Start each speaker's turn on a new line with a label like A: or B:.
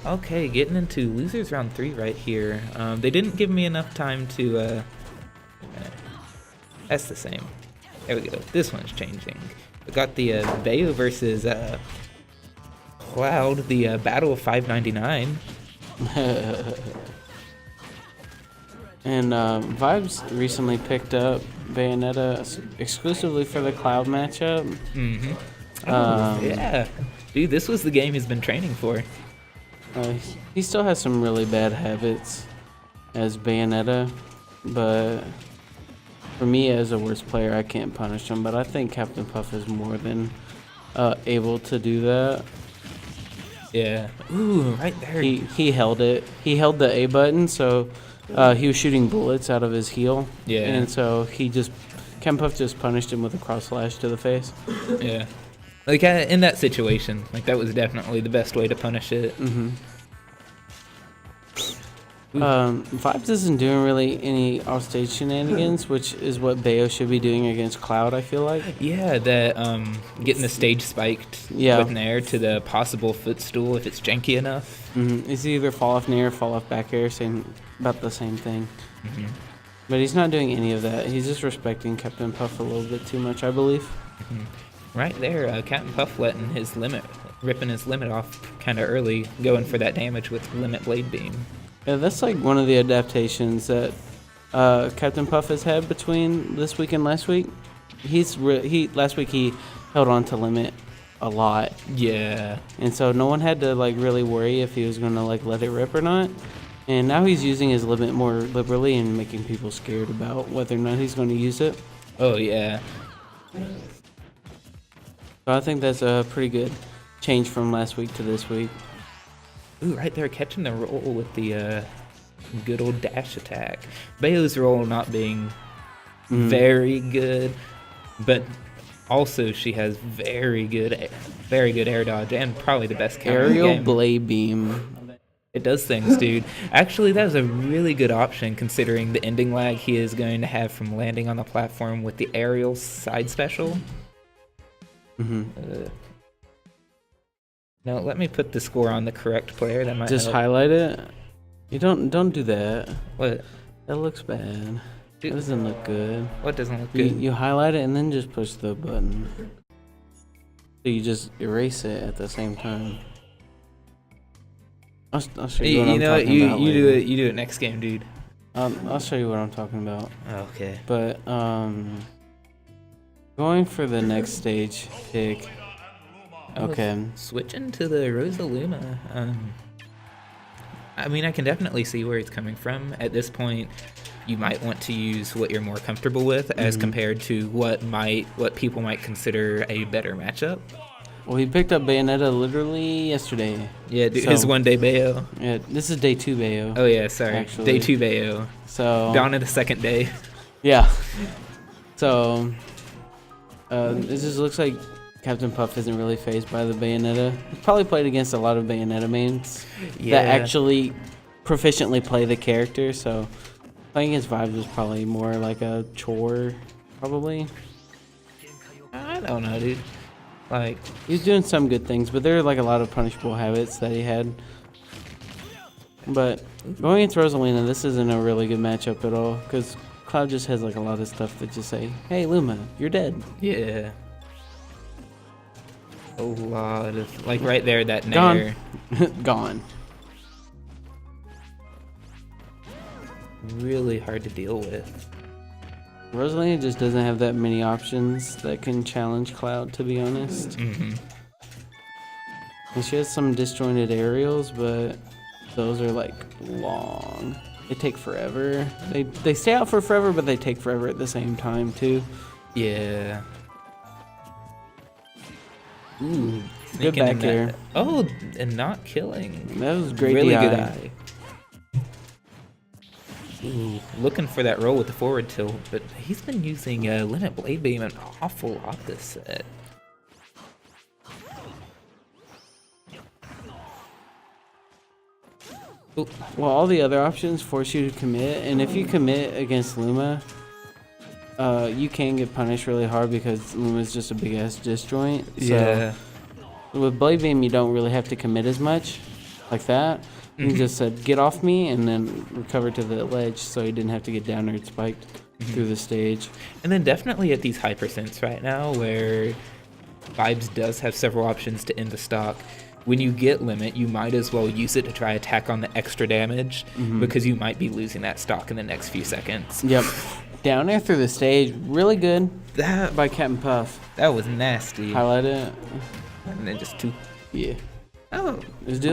A: Okay, getting into losers round 3 right here. They didn't give me enough time to. That's the same. There we go. This one's changing. We got the Bayo versus Cloud, the Battle of 599.
B: And Vibes recently picked up Bayonetta exclusively for the Cloud matchup.
A: Yeah. Dude, this was the game he's been training for.
B: He still has some really bad habits as Bayonetta, but for me as a worst player, I can't punish him. But I think CptPuff is more than able to do that.
A: Yeah. Ooh, right there.
B: He held it. He held the A button, so he was shooting bullets out of his heel.
A: Yeah.
B: And so CptPuff just punished him with a cross slash to the face.
A: Yeah. Like, in that situation, like, that was definitely the best way to punish it.
B: Vibes isn't doing really any offstage shenanigans, which is what Bayo should be doing against Cloud, I feel like.
A: Yeah, that getting the stage spiked with Nair to the possible footstool if it's janky enough.
B: It's either fall off Nair or fall off back air, about the same thing. But he's not doing any of that. He's just respecting CptPuff a little bit too much, I believe.
A: Right there, CptPuff ripping his limit off kind of early, going for that damage with Limit Blade Beam.
B: Yeah, that's like one of the adaptations that CptPuff has had between this week and last week. Last week he held on to Limit a lot.
A: Yeah.
B: And so no one had to like really worry if he was going to like let it rip or not. And now he's using his limit more liberally and making people scared about whether or not he's going to use it.
A: Oh yeah.
B: So I think that's a pretty good change from last week to this week.
A: Ooh, right there, catching the roll with the good old dash attack. Bayo's roll not being very good, but also she has very good air dodge and probably the best counter
B: Aerial
A: in the game.
B: Blade Beam.
A: It does things, dude. Actually, that was a really good option considering the ending lag he is going to have from landing on the platform with the aerial side special. No, let me put the score on the correct player. That might
B: just
A: help.
B: highlight it. You don't do that.
A: What?
B: That looks bad.
A: Dude,
B: That doesn't look good.
A: what doesn't look good?
B: You highlight it and then just push the button. So you just erase it at the same time. I'll show you what I'm
A: know what?
B: talking about
A: You
B: later.
A: you do it next game, dude.
B: I'll show you what I'm talking about.
A: Okay.
B: But going for the next stage pick. Okay.
A: Switching to the RosaLuma. I mean, I can definitely see where it's coming from. At this point, you might want to use what you're more comfortable with as compared to what people might consider a better matchup.
B: Well, he picked up Bayonetta literally yesterday.
A: Yeah, his one-day Bayo.
B: Yeah, this is day 2 Bayo.
A: Oh yeah, sorry.
B: Actually.
A: Day 2 Bayo.
B: So
A: Down to the second day.
B: yeah. So this just looks like CptPuff isn't really fazed by the Bayonetta. He's probably played against a lot of Bayonetta mains that actually proficiently play the character, so playing against Vibes is probably more like a chore, probably.
A: I don't know, dude. Like,
B: he's doing some good things, but there are like a lot of punishable habits that he had. But going against RosaLuma, this isn't a really good matchup at all, because Cloud just has like a lot of stuff that just say, hey Luma, you're dead.
A: yeah. A lot of, like right there, that Nair.
B: Gone.
A: Really hard to deal with.
B: RosaLuma just doesn't have that many options that can challenge Cloud, to be honest. And she has some disjointed aerials, but those are like long. They take forever. They stay out for forever, but they take forever at the same time too.
A: Yeah. Ooh,
B: Good back air.
A: Oh, and not killing.
B: That was great.
A: Really
B: DI.
A: good eye. Ooh, looking for that roll with the forward tilt, but he's been using Limit Blade Beam an awful lot this set. Ooh.
B: Well, all the other options force you to commit, and if you commit against Luma, you can get punished really hard because Luma's just a big ass disjoint. So
A: Yeah.
B: with Blade Beam, you don't really have to commit as much. like that. He just said, "Get off me," and then recovered to the ledge, so he didn't have to get down or spiked through the stage.
A: And then definitely at these high percents right now, where Vibes does have several options to end the stock. When you get limit, you might as well use it to try attack on the extra damage because you might be losing that stock in the next few seconds.
B: Yep. Down there through the stage, really good
A: That
B: by CptPuff.
A: that was nasty.
B: Highlight it.
A: And then just two.
B: Yeah.
A: Oh.
B: Let's do it.